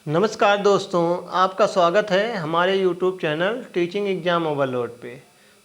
नमस्कार दोस्तों, आपका स्वागत है हमारे YouTube channel teaching exam overload पे।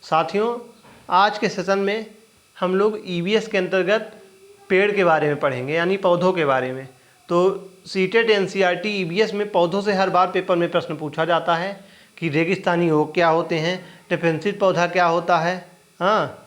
साथियों, आज के सेशन में हम लोग EVS के अंतर्गत पेड़ के बारे में पढ़ेंगे, यानी पौधों के बारे में। तो सीटेट NCERT EVS में पौधों से हर बार पेपर में प्रश्न पूछा जाता है कि रेगिस्तानी ओक क्या होते हैं, डिफेंसिव पौधा क्या होता है, हाँ,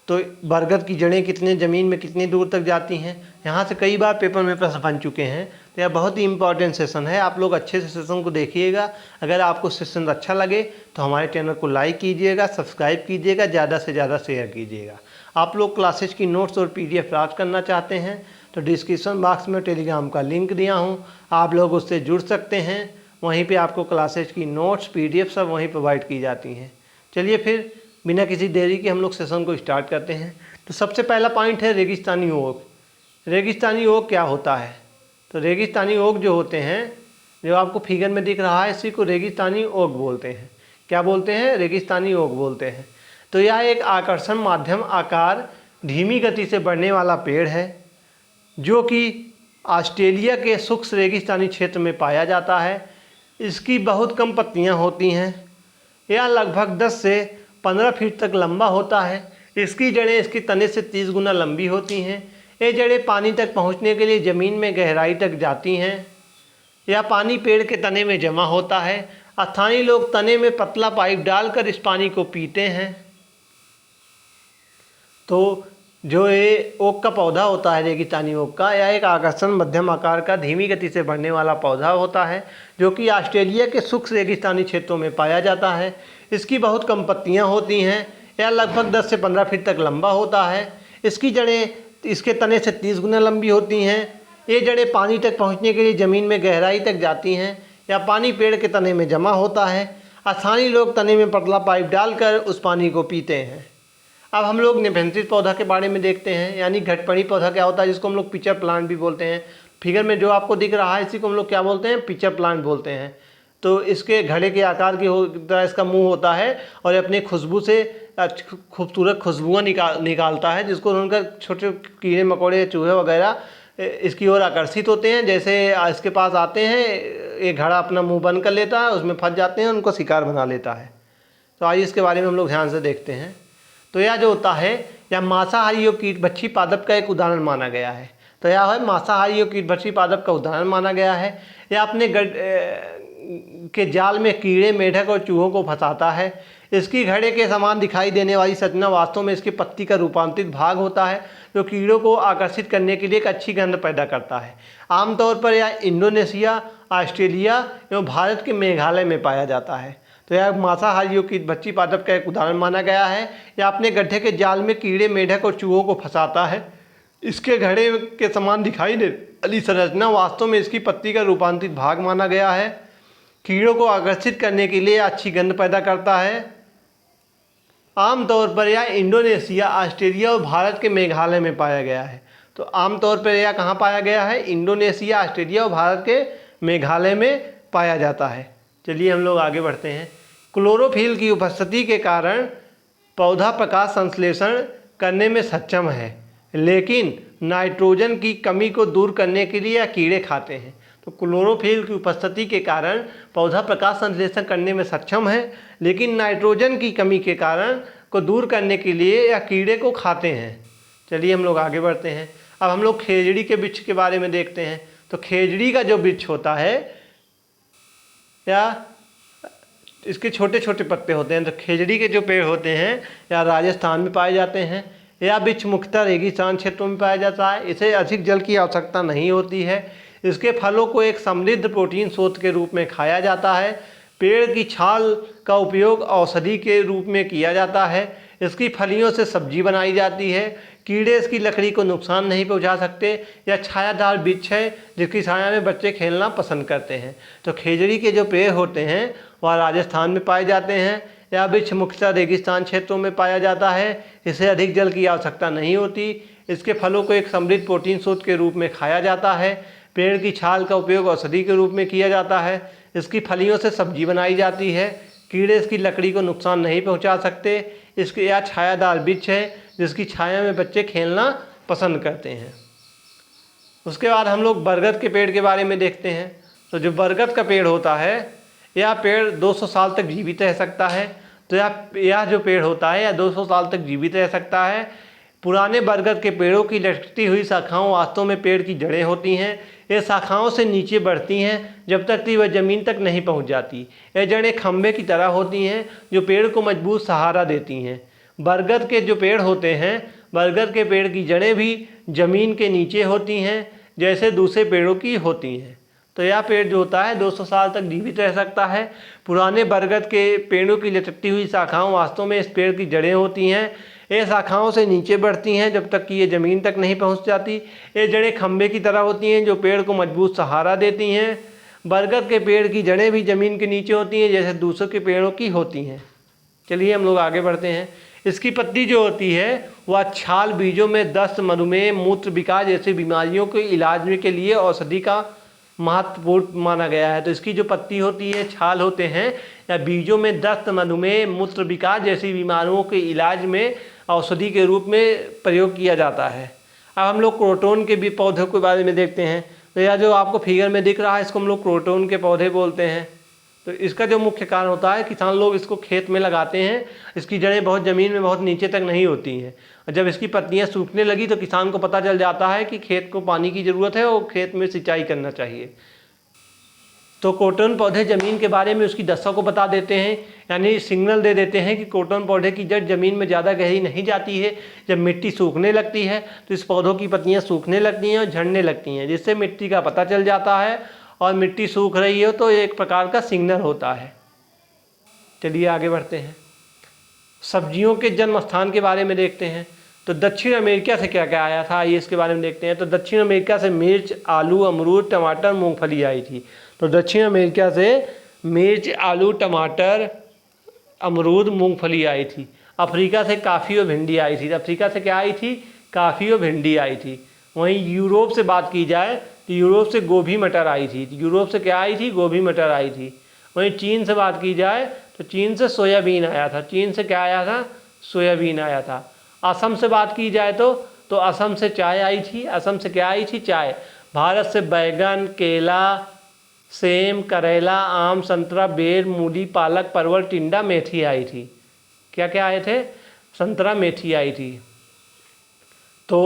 तो बरगद की जड़ें कितने ज़मीन में कितनी दूर तक जाती हैं। यहाँ से कई बार पेपर में प्रश्न बन चुके हैं। तो यह बहुत ही इंपॉर्टेंट सेशन है, आप लोग अच्छे से सेशन को देखिएगा। अगर आपको सेशन अच्छा लगे तो हमारे चैनल को लाइक कीजिएगा, सब्सक्राइब कीजिएगा, ज़्यादा से ज़्यादा शेयर कीजिएगा। आप लोग क्लासेज की नोट्स और PDF प्राप्त करना चाहते हैं तो डिस्क्रिप्शन बॉक्स में टेलीग्राम का लिंक दिया हूँ, आप लोग उससे जुड़ सकते हैं। वहीं पर आपको क्लासेज की नोट्स PDF सब वहीं प्रोवाइड की जाती हैं। चलिए फिर बिना किसी देरी के हम लोग सेशन को स्टार्ट करते हैं। तो सबसे पहला पॉइंट है रेगिस्तानी ओक। रेगिस्तानी ओक क्या होता है? तो रेगिस्तानी ओक जो होते हैं, जो आपको फिगर में दिख रहा है, इसी को रेगिस्तानी ओक बोलते हैं। क्या बोलते हैं? रेगिस्तानी ओक बोलते हैं। तो यह एक आकर्षण माध्यम आकार धीमी गति से बढ़ने वाला पेड़ है जो कि ऑस्ट्रेलिया के शुष्क रेगिस्तानी क्षेत्र में पाया जाता है। इसकी बहुत कम पत्तियाँ होती हैं। यह लगभग 10 से 15 फीट तक लंबा होता है। इसकी जड़ें इसके तने से 30 गुना लंबी होती हैं। ये जड़ें पानी तक पहुंचने के लिए ज़मीन में गहराई तक जाती हैं। यह पानी पेड़ के तने में जमा होता है। स्थानीय लोग तने में पतला पाइप डालकर इस पानी को पीते हैं। तो जो ये ओक का पौधा होता है, रेगिस्तानी ओक का, यह एक आकर्षण मध्यम आकार का धीमी गति से बढ़ने वाला पौधा होता है जो कि ऑस्ट्रेलिया के शुष्क रेगिस्तानी क्षेत्रों में पाया जाता है। इसकी बहुत कम पत्तियाँ होती हैं। यह लगभग 10 से 15 फीट तक लंबा होता है। इसकी जड़ें इसके तने से 30 गुना लंबी होती हैं। ये जड़ें पानी तक पहुँचने के लिए ज़मीन में गहराई तक जाती हैं। यह पानी पेड़ के तने में जमा होता है। स्थानीय लोग तने में पतला पाइप डालकर उस पानी को पीते हैं। अब हम लोग डिफेंसिव पौधा के बारे में देखते हैं, यानी घटपड़ी पौधा क्या होता है, जिसको हम लोग पिचर प्लांट भी बोलते हैं। फिगर में जो आपको दिख रहा है, इसी को हम लोग क्या बोलते हैं? पिचर प्लांट बोलते हैं। तो इसके घड़े के आकार की होता है, इसका मुंह होता है और अपनी खुशबू से खूबसूरत खुशबुआँ निकालता है, जिसको उनका छोटे कीड़े मकोड़े चूहे वगैरह इसकी ओर आकर्षित होते हैं। जैसे इसके पास आते हैं, ये घड़ा अपना मुंह बंद कर लेता है, उसमें फंस जाते हैं, उनको शिकार बना लेता है। तो आइए इसके बारे में हम लोग ध्यान से देखते हैं। तो यह जो होता है, यह मांसाहारी और कीटभक्षी पादप का एक उदाहरण माना गया है। तो यह है मांसाहारी और कीटभक्षी पादप का उदाहरण माना गया है। यह अपने के जाल में कीड़े, मेढक और चूहों को फंसाता है। इसकी घड़े के समान दिखाई देने वाली संरचना वास्तव में इसकी पत्ती का रूपांतरित भाग होता है, जो कीड़ों को आकर्षित करने के लिए एक अच्छी गंध पैदा करता है। आमतौर पर यह इंडोनेशिया, ऑस्ट्रेलिया एवं भारत के मेघालय में पाया जाता है। तो यह मांसाहारियों की कीटभक्षी पादप का एक उदाहरण माना गया है। यह अपने गड्ढे के जाल में कीड़े, मेढक और चूहों को फंसाता है। इसके घड़े के समान दिखाई देने वाली संरचना वास्तव में इसकी पत्ती का रूपांतरित भाग माना गया है। कीड़ों को आकर्षित करने के लिए अच्छी गंध पैदा करता है। आमतौर पर यह इंडोनेशिया, ऑस्ट्रेलिया और भारत के मेघालय में पाया गया है। तो आमतौर पर यह कहाँ पाया गया है? इंडोनेशिया, ऑस्ट्रेलिया और भारत के मेघालय में पाया जाता है। चलिए हम लोग आगे बढ़ते हैं। क्लोरोफिल की उपस्थिति के कारण पौधा प्रकाश संश्लेषण करने में सक्षम है, लेकिन नाइट्रोजन की कमी को दूर करने के लिए यह कीड़े खाते हैं। तो क्लोरोफिल की उपस्थिति के कारण पौधा प्रकाश संश्लेषण करने में सक्षम है, लेकिन नाइट्रोजन की कमी के कारण को दूर करने के लिए यह कीड़े को खाते हैं। चलिए हम लोग आगे बढ़ते हैं। अब हम लोग खेजड़ी के वृक्ष के बारे में देखते हैं। तो खेजड़ी का जो वृक्ष होता है, या इसके छोटे छोटे पत्ते होते हैं। तो खेजड़ी के जो पेड़ होते हैं या राजस्थान में पाए जाते हैं। यह वृक्ष मुख्यतः रेगिस्तान क्षेत्रों में पाया जाता है। इसे अधिक जल की आवश्यकता नहीं होती है। इसके फलों को एक समृद्ध प्रोटीन स्रोत के रूप में खाया जाता है। पेड़ की छाल का उपयोग औषधि के रूप में किया जाता है। इसकी फलियों से सब्जी बनाई जाती है। कीड़े इसकी लकड़ी को नुकसान नहीं पहुंचा सकते। यह छायादार वृक्ष है जिसकी छाया में बच्चे खेलना पसंद करते हैं। तो खेजड़ी के जो पेड़ होते हैं वह राजस्थान में पाए जाते हैं। यह वृक्ष मुख्यतः रेगिस्तान क्षेत्रों में पाया जाता है। इसे अधिक जल की आवश्यकता नहीं होती। इसके फलों को एक समृद्ध प्रोटीन स्रोत के रूप में खाया जाता है। पेड़ की छाल का उपयोग औषधि के रूप में किया जाता है। इसकी फलियों से सब्जी बनाई जाती है। कीड़े इसकी लकड़ी को नुकसान नहीं पहुंचा सकते। इसके यह छायादार वृक्ष है जिसकी छाया में बच्चे खेलना पसंद करते हैं। उसके बाद हम लोग बरगद के पेड़ के बारे में देखते हैं। तो जो बरगद का पेड़ होता है, यह पेड़ 200 साल तक जीवित रह सकता है। तो यह जो पेड़ होता है यह 200 साल तक जीवित रह सकता है। पुराने बरगद के पेड़ों की लटकती हुई शाखाओं वास्तव में पेड़ की जड़ें होती हैं। ये शाखाओं से नीचे बढ़ती हैं जब तक कि वह ज़मीन तक नहीं पहुंच जाती। ये जड़ें खंभे की तरह होती हैं जो पेड़ को मजबूत सहारा देती हैं। बरगद के जो पेड़ होते हैं, बरगद के पेड़ की जड़ें भी ज़मीन के नीचे होती हैं जैसे दूसरे पेड़ों की होती हैं। तो यह पेड़ जो होता है 200 साल तक जीवित रह सकता है। पुराने बरगद के पेड़ों की लटकती हुई शाखाओं वास्तव में इस पेड़ की जड़ें होती हैं। ये शाखाओं से नीचे बढ़ती हैं जब तक कि ये ज़मीन तक नहीं पहुंच जाती। ये जड़ें खंभे की तरह होती हैं जो पेड़ को मजबूत सहारा देती हैं। बरगद के पेड़ की जड़ें भी ज़मीन के नीचे होती हैं जैसे दूसरों के पेड़ों की होती हैं। चलिए हम लोग आगे बढ़ते हैं। इसकी पत्ती जो होती है वह छाल बीजों में दस्त, मधुमेह, मूत्र विकार जैसी बीमारियों के इलाज के लिए औषधि का महत्वपूर्ण माना गया है। तो इसकी जो पत्ती होती है, छाल होते हैं, या बीजों में दस्त, मधुमेह, मूत्र विकार जैसी बीमारियों के इलाज में औषधि के रूप में प्रयोग किया जाता है। अब हम लोग क्रोटोन के भी पौधों के बारे में देखते हैं। तो यह जो आपको फिगर में दिख रहा है इसको हम लोग क्रोटोन के पौधे बोलते हैं। तो इसका जो मुख्य कारण होता है, किसान लोग इसको खेत में लगाते हैं। इसकी जड़ें बहुत ज़मीन में बहुत नीचे तक नहीं होती हैं और जब इसकी पत्तियां सूखने लगी तो किसान को पता चल जाता है कि खेत को पानी की ज़रूरत है और खेत में सिंचाई करना चाहिए। तो क्रोटोन पौधे ज़मीन के बारे में उसकी दशा को बता देते हैं, यानी सिग्नल दे देते हैं कि क्रोटोन पौधे की जड़ ज़मीन में ज़्यादा गहरी नहीं जाती है। जब मिट्टी सूखने लगती है तो इस पौधों की पत्तियाँ सूखने लगती हैं और झड़ने लगती हैं, जिससे मिट्टी का पता चल जाता है और मिट्टी सूख रही हो तो एक प्रकार का सिग्नल होता है। चलिए आगे बढ़ते हैं। सब्जियों के जन्म स्थान के बारे में देखते हैं। तो दक्षिण अमेरिका से क्या क्या आया था, आइए इसके बारे में देखते हैं। तो दक्षिण अमेरिका से मिर्च, आलू, अमरूद, टमाटर, मूंगफली आई थी। तो दक्षिण अमेरिका से मिर्च, आलू, टमाटर, अमरूद, मूंगफली आई थी। अफ्रीका से काफ़ी और भिंडी आई थी। अफ्रीका से क्या आई थी? काफ़ी और भिंडी आई थी। वहीं यूरोप से बात की जाए तो यूरोप से गोभी मटर आई थी। यूरोप से क्या आई थी? गोभी मटर आई थी। वहीं चीन से बात की जाए तो चीन से सोयाबीन आया था। चीन से क्या आया था? सोयाबीन आया था। असम से बात की जाए तो असम से चाय आई थी। असम से क्या आई थी? चाय। भारत से बैगन, केला, सेम, करेला, आम, संतरा, बेर, मूली, पालक, परवल, टिंडा, मेथी आई थी। क्या क्या आए थे? संतरा, मेथी आई थी। तो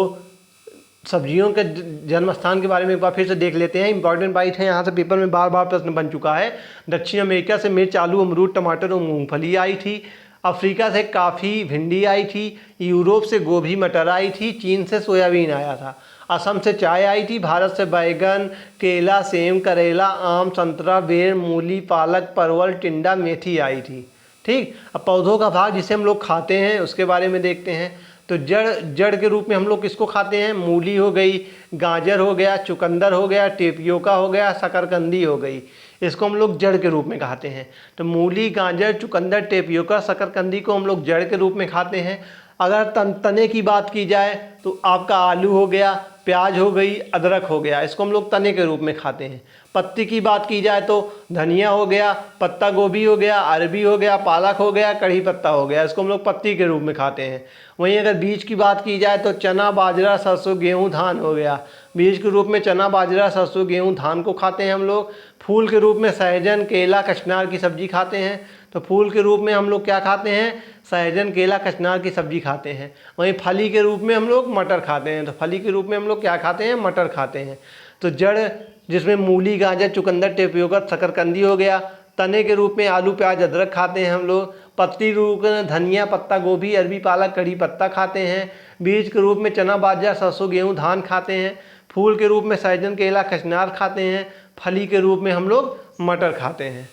सब्जियों के जन्म स्थान के बारे में एक बार फिर से देख लेते हैं। इंपॉर्टेंट बात है, यहाँ से पेपर में बार बार प्रश्न बन चुका है। दक्षिण अमेरिका से मिर्च, आलू, अमरूद, टमाटर और मूंगफली आई थी। अफ्रीका से काफ़ी, भिंडी आई थी। यूरोप से गोभी मटर आई थी। चीन से सोयाबीन आया था। असम से चाय आई थी। भारत से बैगन, केला, सेम, करेला, आम, संतरा, बेर, मूली, पालक, परवल, टिंडा, मेथी आई थी। ठीक। अब पौधों का भाग जिसे हम लोग खाते हैं उसके बारे में देखते हैं। तो जड़ के रूप में हम लोग किसको खाते हैं? मूली हो गई, गाजर हो गया, चुकंदर हो गया, टेपियोका हो गया, शकरकंदी हो गई। इसको हम लोग जड़ के रूप में खाते हैं। तो मूली, गाजर, चुकंदर, टेपियोका, शकरकंदी को हम लोग जड़ के रूप में खाते हैं। अगर तने की बात की जाए तो आपका आलू हो गया, प्याज हो गई, अदरक हो गया, इसको हम लोग तने के रूप में खाते हैं। पत्ती की बात की जाए तो धनिया हो गया, पत्ता गोभी हो गया, अरबी हो गया, पालक हो गया, कढ़ी पत्ता हो गया, इसको हम लोग पत्ती के रूप में खाते हैं। वहीं अगर बीज की बात की जाए तो चना, बाजरा, सरसों, गेहूँ, धान हो गया। बीज के रूप में चना, बाजरा, सरसों, गेहूँ, धान को खाते हैं हम लोग। फूल के रूप में सहजन, केला, कचनार की सब्जी खाते हैं। तो फूल के रूप में हम लोग क्या खाते हैं? सहजन, केला, कचनार की सब्जी खाते हैं। वहीं फली के रूप में हम लोग मटर खाते हैं। तो फली के रूप में हम लोग क्या खाते हैं? मटर खाते हैं। तो जड़ जिसमें मूली, गाजर, चुकंदर, टेपियोका, शकरकंदी हो गया। तने के रूप में आलू, प्याज, अदरक खाते हैं हम लोग। पत्ती रूप में धनिया, पत्ता गोभी, अरबी, पालक, कढ़ी पत्ता खाते हैं। बीज के रूप में चना, बाजरा, सरसों, गेहूँ, धान खाते हैं। फूल के रूप में सहजन, केला, कचनार खाते हैं। फली के रूप में हम लोग मटर खाते हैं।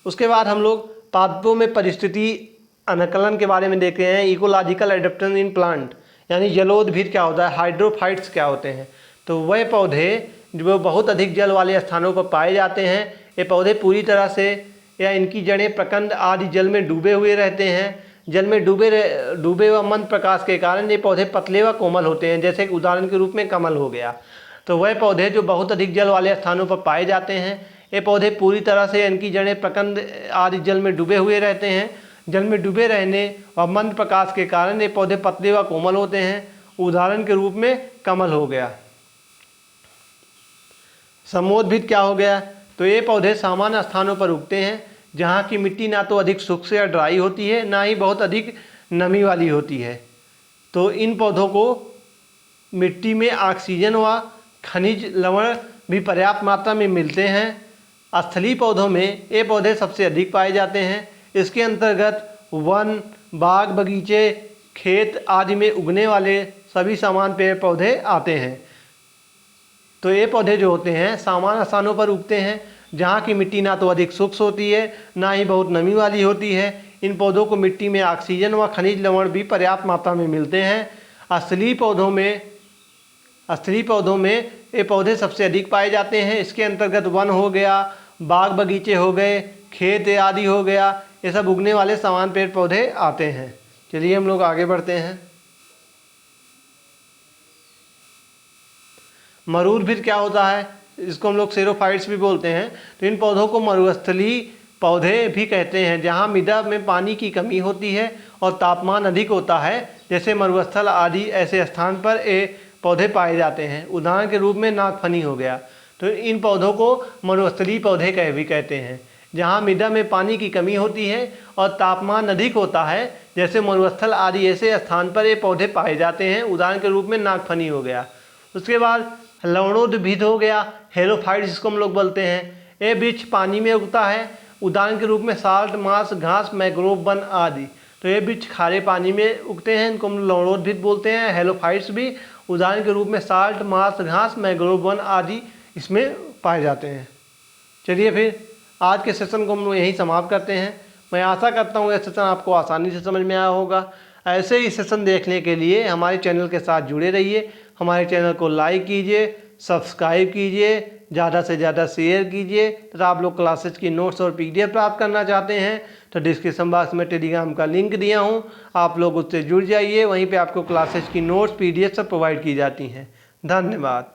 उसके बाद हम लोग पादपों में परिस्थिति अनुकलन के बारे में देखते हैं। इकोलॉजिकल एडेप्टेशन इन प्लांट, यानी जलोद्भिद क्या होता है, हाइड्रोफाइट्स क्या होते हैं। तो वह पौधे जो बहुत अधिक जल वाले स्थानों पर पाए जाते हैं, ये पौधे पूरी तरह से या इनकी जड़ें, प्रकंद आदि जल में डूबे हुए रहते हैं। जल में डूबे व मंद प्रकाश के कारण ये पौधे पतले व कोमल होते हैं, जैसे उदाहरण के रूप में कमल हो गया। तो वह पौधे जो बहुत अधिक जल वाले स्थानों पर पाए जाते हैं, ये पौधे पूरी तरह से इनकी जड़ें, प्रकंद आदि जल में डूबे हुए रहते हैं। जल में डूबे रहने और मंद प्रकाश के कारण ये पौधे पतले व कोमल होते हैं। उदाहरण के रूप में कमल हो गया। समोद्भिद क्या हो गया? तो ये पौधे सामान्य स्थानों पर उगते हैं जहाँ की मिट्टी ना तो अधिक शुष्क या ड्राई होती है, ना ही बहुत अधिक नमी वाली होती है। तो इन पौधों को मिट्टी में ऑक्सीजन व खनिज लवण भी पर्याप्त मात्रा में मिलते हैं। स्थलीय पौधों में ये पौधे सबसे अधिक पाए जाते हैं। इसके अंतर्गत वन, बाग बगीचे, खेत आदि में उगने वाले सभी सामान्य पेड़ पौधे आते हैं। तो ये पौधे जो होते हैं सामान्य स्थानों पर उगते हैं जहाँ की मिट्टी ना तो अधिक शुष्क होती है, ना ही बहुत नमी वाली होती है। इन पौधों को मिट्टी में ऑक्सीजन व खनिज लवण भी पर्याप्त मात्रा में मिलते हैं। स्थलीय पौधों में ये पौधे सबसे अधिक पाए जाते हैं। इसके अंतर्गत वन हो गया, बाग बगीचे हो गए, खेत आदि हो गया, ये सब उगने वाले सामान्य पेड़ पौधे आते हैं। चलिए हम लोग आगे बढ़ते हैं। मरुस्थलीय क्या होता है? इसको हम लोग सेरोफाइट्स भी बोलते हैं। तो इन पौधों को मरुस्थलीय पौधे भी कहते हैं जहाँ मृदा में पानी की कमी होती है और तापमान अधिक होता है, जैसे मरुस्थल आदि ऐसे स्थान पर ये पौधे पाए जाते हैं। उदाहरण के रूप में नागफनी हो गया। तो इन पौधों को मरुस्थलीय पौधे भी कहते हैं जहाँ मृदा में पानी की कमी होती है और तापमान अधिक होता है, जैसे मरुस्थल आदि ऐसे स्थान पर ये पौधे पाए जाते हैं। उदाहरण के रूप में नागफनी हो गया। उसके बाद लवणोद्भिद हो गया, हेलोफाइट्स जिसको हम लोग बोलते हैं। ये वृक्ष पानी में उगता है। उदाहरण के रूप में साल्ट मार्श, घास, मैंग्रोव वन आदि। तो ये वृक्ष खारे पानी में उगते हैं, इनको हम लवणोद्भिद बोलते हैं। हेलोफाइट्स भी उदाहरण के रूप में साल्ट मार्श, घास, मैंग्रोव वन आदि इसमें पाए जाते हैं। चलिए फिर आज के सेशन को हम यहीं समाप्त करते हैं। मैं आशा करता हूँ यह सेशन आपको आसानी से समझ में आया होगा। ऐसे ही सेशन देखने के लिए हमारे चैनल के साथ जुड़े रहिए। हमारे चैनल को लाइक कीजिए, सब्सक्राइब कीजिए, ज़्यादा से ज़्यादा शेयर कीजिए। तथा आप लोग क्लासेस की नोट्स और PDF प्राप्त करना चाहते हैं तो डिस्क्रिप्शन बॉक्स में टेलीग्राम का लिंक दिया हूँ, आप लोग उससे जुड़ जाइए। वहीं पे आपको क्लासेस की नोट्स PDF सब प्रोवाइड की जाती हैं। धन्यवाद।